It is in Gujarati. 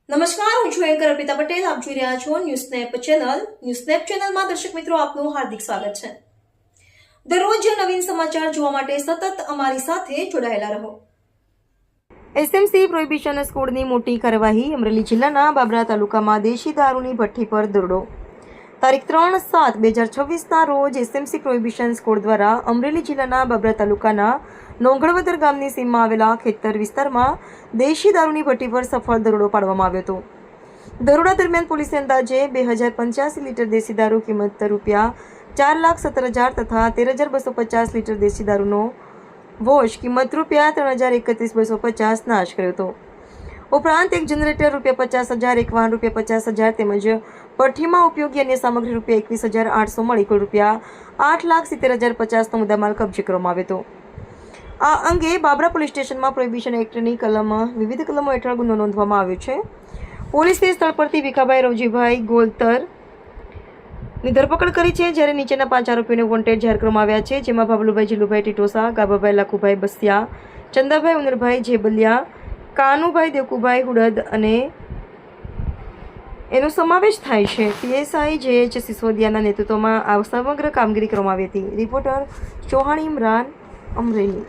નમસ્કાર, હું છું એન્કર અર્પિતા પટેલ. આપ જોઈ રહ્યા છો news snap channel. News snap ચેનલમાં દર્શક મિત્રો આપનું હાર્દિક સ્વાગત છે. દરરોજ નવીન સમાચાર જોવા માટે સતત અમારી સાથે જોડાયેલા રહો. એસએમસી પ્રોહિબિશન સ્કોડની મોટી કાર્યવાહી. અમરેલી જિલ્લાના બાબરા તાલુકામાં દેશી દારૂની ભઠ્ઠી પર દરોડો. તારીખ 3/7/2026ના રોજ એસએમસી પ્રોહિબિશન સ્કોડ દ્વારા અમરેલી જિલ્લાના બાબરા તાલુકાના નોંગળવદર ગામની સીમમાં આવેલા ખેતર વિસ્તારમાં દેશી દારૂની ભઠ્ઠી પર સફળ દરોડો પાડવામાં આવ્યો હતો. દરોડા દરમિયાન પોલીસે અંદાજે 2085 લીટર દેશી દારૂ કિંમત ₹4,17,000 તથા 13,250 લીટર દેશી દારૂનો વોશ કિંમત ₹3,31,250 નાશ કર્યો હતો. ઉપરાંત એક જનરેટર ₹50,000, એક વાહન ₹50,000 તેમજ ભઠ્ઠીમાં ઉપયોગી અન્ય સામગ્રી ₹21,800 મળી કુલ ₹8,70,050નો મુદ્દામાલ કબજે કરવામાં આવ્યો હતો. આ અંગે બાબરા પોલીસ સ્ટેશનમાં પ્રોહિબિશન એક્ટની વિવિધ કલમો હેઠળ ગુનો નોંધવામાં આવ્યો છે. પોલીસે સ્થળ પરથી ભીખાભાઈ રવજીભાઈ ગોલતરની ધરપકડ કરી છે, જ્યારે નીચેના 5 આરોપીઓને વોન્ટેડ જાહેર કરવામાં આવ્યા છે, જેમાં ભાભલુભાઈ જીલુભાઈ ટીટોસા, ગાભાભાઈ લાખુભાઈ બસિયા, ચંદાભાઈ ઉનરભાઈ જેબલિયા, કાનુભાઈ દેવકુભાઈ હુડદ અને એનો સમાવેશ થાય છે. પીએસઆઈ JH સિસોદિયાના નેતૃત્વમાં આ સમગ્ર કામગીરી કરવામાં આવી હતી. રિપોર્ટર ચૌહાણ ઇમરાન, અમરેલી.